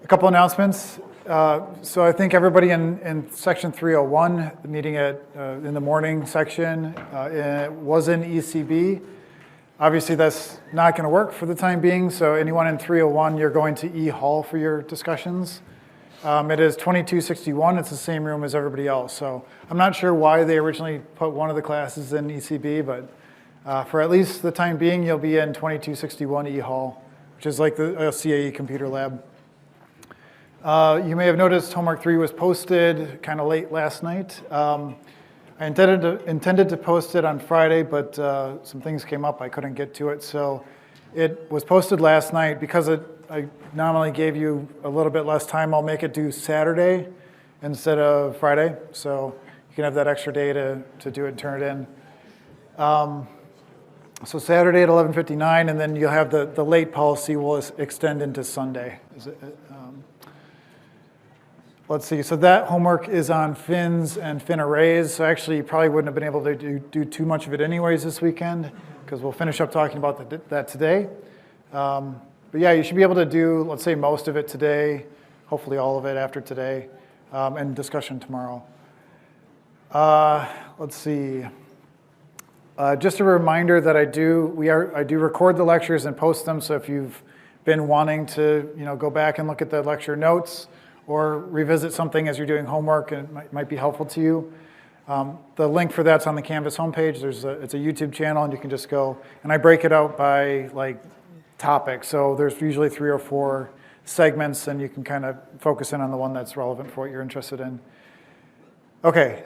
couple announcements. So I think everybody in section 301, the meeting in the morning section, was in ECB. Obviously, that's not going to work for the time being. So anyone in 301, you're going to E-Hall for your discussions. It is 2261. It's the same room as everybody else. So I'm not sure why they originally put one of the classes in ECB, but for at least the time being, you'll be in 2261 E-Hall, which is like the CAE computer lab. You may have noticed homework 3 was posted kind of late last night. I intended to post it on Friday, but some things came up. I couldn't get to it. So it was posted last night. Because I nominally gave you a little bit less time, I'll make it due Saturday instead of Friday. So you can have that extra day to do it and turn it in. So Saturday at 11:59, and then you'll have the late policy will extend into Sunday. Let's see, so that homework is on fins and fin arrays. So actually, you probably wouldn't have been able to do too much of it anyways this weekend, because we'll finish up talking about that today. But yeah, you should be able to do, let's say, most of it today, hopefully all of it after today, and discussion tomorrow. Let's see. Just a reminder that I do record the lectures and post them. So if you've been wanting to, go back and look at the lecture notes or revisit something as you're doing homework, and it might be helpful to you, the link for that's on the Canvas homepage. It's a YouTube channel, and you can just go. And I break it out by topic. So there's usually 3 or 4 segments, and you can kind of focus in on the one that's relevant for what you're interested in. Okay.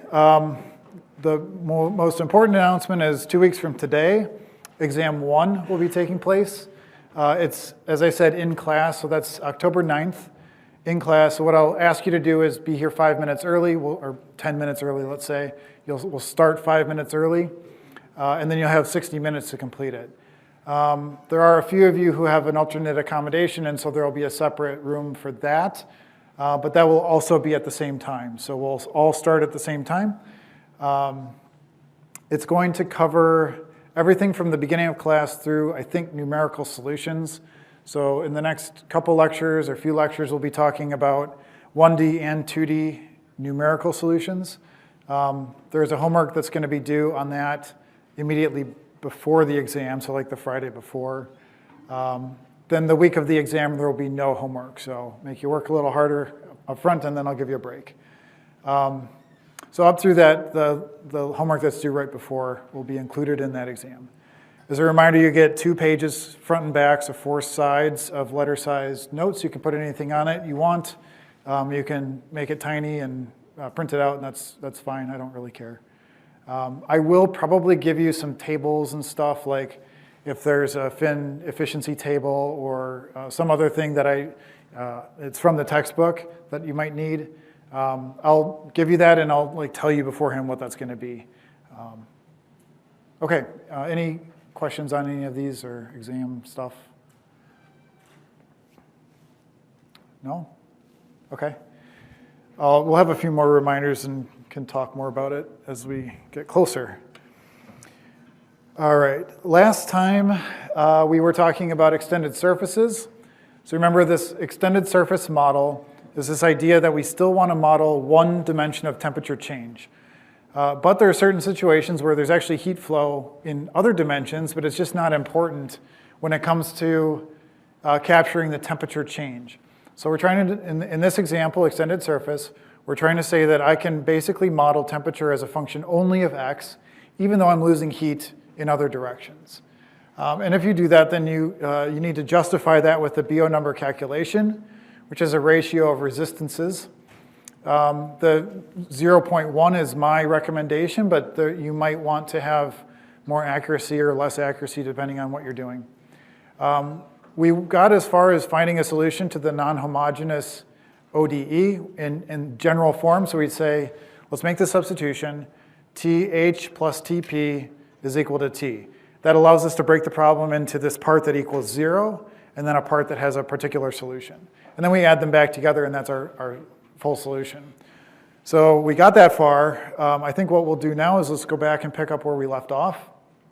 The most important announcement is 2 weeks from today, exam 1 will be taking place. It's, as I said, in class, so that's October 9th in class. So what I'll ask you to do is be here 5 minutes early, or 10 minutes early, let's say. We'll start 5 minutes early, and then you'll have 60 minutes to complete it. There are a few of you who have an alternate accommodation, and so there will be a separate room for that, but that will also be at the same time. So we'll all start at the same time. It's going to cover everything from the beginning of class through, I think, numerical solutions. So in the next couple lectures or few lectures, we'll be talking about 1D and 2D numerical solutions. There's a homework that's going to be due on that immediately before the exam, so like the Friday before. Then the week of the exam, there will be no homework. So make you work a little harder up front, and then I'll give you a break. So up through that, the homework that's due right before will be included in that exam. As a reminder, you get 2 pages, front and back, so 4 sides of letter-sized notes. You can put anything on it you want. You can make it tiny and print it out, and that's fine. I don't really care. I will probably give you some tables and stuff, like if there's a fin efficiency table or some other thing that it's from the textbook that you might need. I'll give you that, and I'll tell you beforehand what that's going to be. Okay, any questions on any of these or exam stuff? No? Okay. We'll have a few more reminders and can talk more about it as we get closer. All right, last time we were talking about extended surfaces. So remember, this extended surface model is this idea that we still want to model one dimension of temperature change. But there are certain situations where there's actually heat flow in other dimensions, but it's just not important when it comes to capturing the temperature change. So we're trying to, in this example, extended surface, we're trying to say that I can basically model temperature as a function only of x, even though I'm losing heat in other directions. And if you do that, then you need to justify that with the BO number calculation, which is a ratio of resistances. The 0.1 is my recommendation, but you might want to have more accuracy or less accuracy depending on what you're doing. We got as far as finding a solution to the non-homogeneous ODE in general form. So we'd say, let's make the substitution. TH plus TP is equal to T. That allows us to break the problem into this part that equals 0, and then a part that has a particular solution. And then we add them back together, and that's our full solution. So we got that far. I think what we'll do now is let's go back and pick up where we left off.